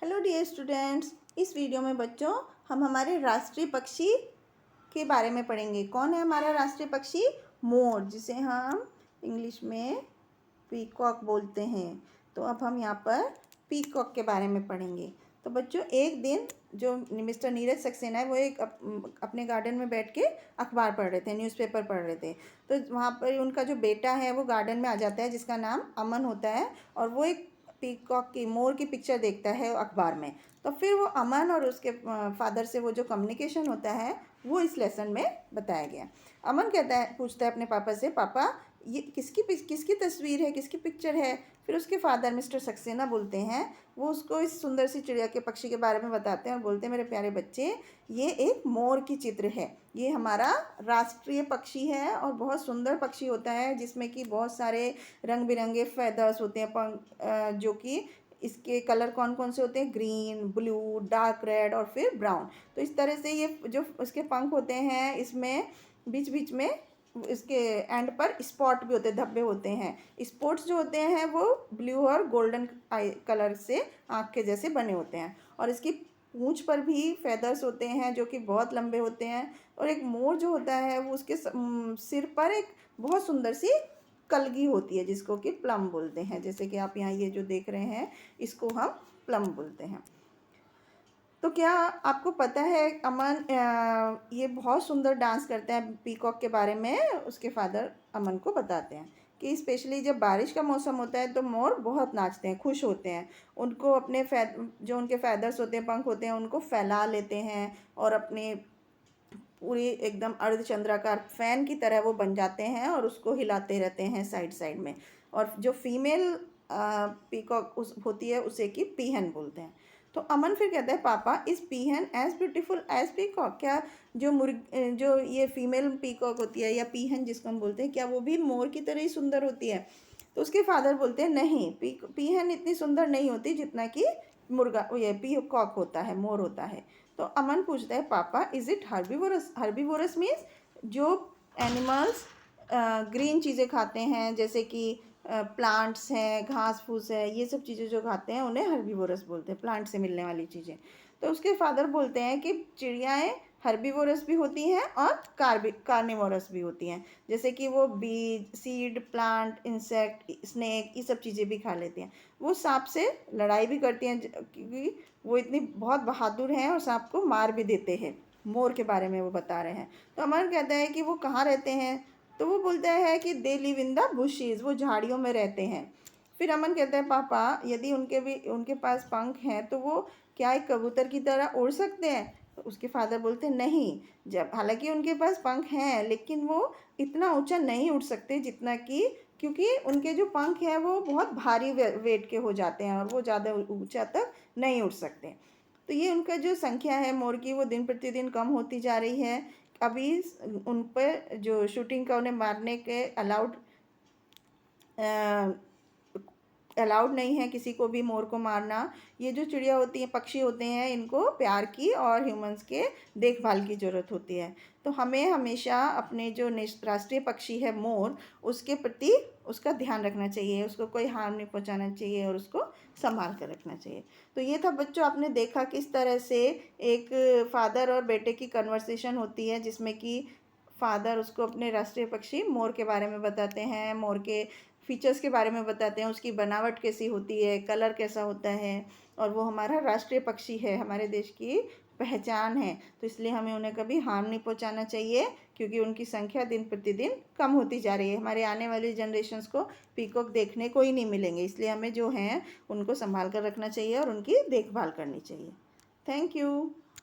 Hello dear students, इस video में बच्चों हम हमारे राष्ट्रीय पक्षी के बारे में पढ़ेंगे। कौन है हमारा राष्ट्रीय पक्षी? मोर, जिसे हम इंग्लिश में पीकॉक बोलते हैं। तो अब हम यहाँ पर पीकॉक के बारे में पढ़ेंगे। तो बच्चों, एक दिन जो मिस्टर नीरज सक्सेना है वो एक अपने गार्डन में बैठ के अखबार पढ़ रहे थे, न्यूज़पेपर पढ़ रहे थे। तो वहाँ पर उनका जो बेटा है वो गार्डन में आ जाता है, जिसका नाम अमन होता है, और वो एक पीकॉक की, मोर की पिक्चर देखता है अखबार में। तो फिर वो अमन और उसके फादर से वो जो कम्युनिकेशन होता है वो इस लेसन में बताया गया। अमन पूछता है अपने पापा से, पापा ये किसकी तस्वीर है, किसकी पिक्चर है? फिर उसके फादर मिस्टर सक्सेना बोलते हैं, वो उसको इस सुंदर सी चिड़िया के पक्षी के बारे में बताते हैं और बोलते हैं, मेरे प्यारे बच्चे, ये एक मोर की चित्र है। ये हमारा राष्ट्रीय पक्षी है और बहुत सुंदर पक्षी होता है, जिसमें कि बहुत सारे रंग बिरंगे फेदर्स होते हैं, पंख, जो कि इसके कलर कौन कौन से होते हैं? ग्रीन, ब्लू, डार्क रेड और फिर ब्राउन। तो इस तरह से ये जो इसके पंख होते हैं, इसमें बीच बीच में इसके एंड पर स्पॉट भी होते हैं, धब्बे होते हैं। स्पॉट्स जो होते हैं वो ब्लू और गोल्डन आई कलर से आँख के जैसे बने होते हैं, और इसकी पूंछ पर भी फेदर्स होते हैं जो कि बहुत लंबे होते हैं। और एक मोर जो होता है वो उसके सिर पर एक बहुत सुंदर सी कलगी होती है, जिसको कि प्लम बोलते हैं। जैसे कि आप यहाँ ये जो देख रहे हैं, इसको हम प्लम बोलते हैं। तो क्या आपको पता है अमन ये बहुत सुंदर डांस करते हैं? पीकॉक के बारे में उसके फादर अमन को बताते हैं कि स्पेशली जब बारिश का मौसम होता है तो मोर बहुत नाचते हैं, खुश होते हैं। उनको अपने जो उनके फैदर्स होते हैं, पंख होते हैं, उनको फैला लेते हैं और अपने पूरी एकदम अर्धचंद्राकार फैन की तरह वो बन जाते हैं और उसको हिलाते रहते हैं साइड साइड में। और जो फीमेल पीकॉक होती है उसे कि पीहन बोलते हैं। तो अमन फिर कहता है, पापा is peahen as beautiful as peacock? क्या जो ये फीमेल पीकॉक होती है या पीहन जिसको हम बोलते हैं, क्या वो भी मोर की तरह ही सुंदर होती है? तो उसके फादर बोलते हैं, नहीं, पीहन इतनी सुंदर नहीं होती जितना कि मुर्गा ये पीकॉक होता है, मोर होता है। तो अमन पूछता है, पापा is it herbivorous? Herbivorous means जो एनिमल्स ग्रीन चीज़ें खाते हैं, जैसे कि प्लांट्स हैं, घास फूस है, ये सब चीज़ें जो खाते हैं उन्हें हर्बीवोरस बोलते हैं, प्लांट से मिलने वाली चीज़ें। तो उसके फादर बोलते हैं कि चिड़ियाएँ हर्बीवोरस भी होती हैं और कार्निवोरस भी होती हैं, जैसे कि वो बीज, सीड, प्लांट, इंसेक्ट, स्नेक, ये सब चीज़ें भी खा लेती हैं। वो सांप से लड़ाई भी करती हैं, क्योंकि वो इतनी बहुत बहादुर हैं और सांप को मार भी देते हैं। मोर के बारे में वो बता रहे हैं। तो अमर कहता है कि वो कहाँ रहते हैं? तो वो बोलता है कि they live in the bushes, वो झाड़ियों में रहते हैं। फिर अमन कहता है, पापा यदि उनके पास पंख हैं तो वो क्या एक कबूतर की तरह उड़ सकते हैं? तो उसके फादर बोलते हैं, नहीं, जब हालांकि उनके पास पंख हैं लेकिन वो इतना ऊंचा नहीं उड़ सकते जितना कि, क्योंकि उनके जो पंख हैं वो बहुत भारी वेट के हो जाते हैं और वो ज़्यादा ऊंचा तक नहीं उड़ सकते। तो ये उनका जो संख्या है मोर की, वो दिन प्रतिदिन कम होती जा रही है। अभी उन पर जो शूटिंग का उन्हें मारने के अलाउड नहीं है किसी को भी मोर को मारना। ये जो चिड़िया होती हैं, पक्षी होते हैं, इनको प्यार की और ह्यूमंस के देखभाल की ज़रूरत होती है। तो हमें हमेशा अपने जो राष्ट्रीय पक्षी है मोर, उसके प्रति उसका ध्यान रखना चाहिए, उसको कोई हार्म नहीं पहुंचाना चाहिए और उसको संभाल कर रखना चाहिए। तो ये था बच्चों, आपने देखा किस तरह से एक फादर और बेटे की कन्वर्सेशन होती है, जिसमें कि फादर उसको अपने राष्ट्रीय पक्षी मोर के बारे में बताते हैं, मोर के फीचर्स के बारे में बताते हैं, उसकी बनावट कैसी होती है, कलर कैसा होता है, और वो हमारा राष्ट्रीय पक्षी है, हमारे देश की पहचान है। तो इसलिए हमें उन्हें कभी हार्म नहीं पहुंचाना चाहिए, क्योंकि उनकी संख्या दिन प्रतिदिन कम होती जा रही है। हमारे आने वाली जनरेशन्स को पीकॉक देखने को ही नहीं मिलेंगे, इसलिए हमें जो हैं उनको संभाल कर रखना चाहिए और उनकी देखभाल करनी चाहिए। Thank you.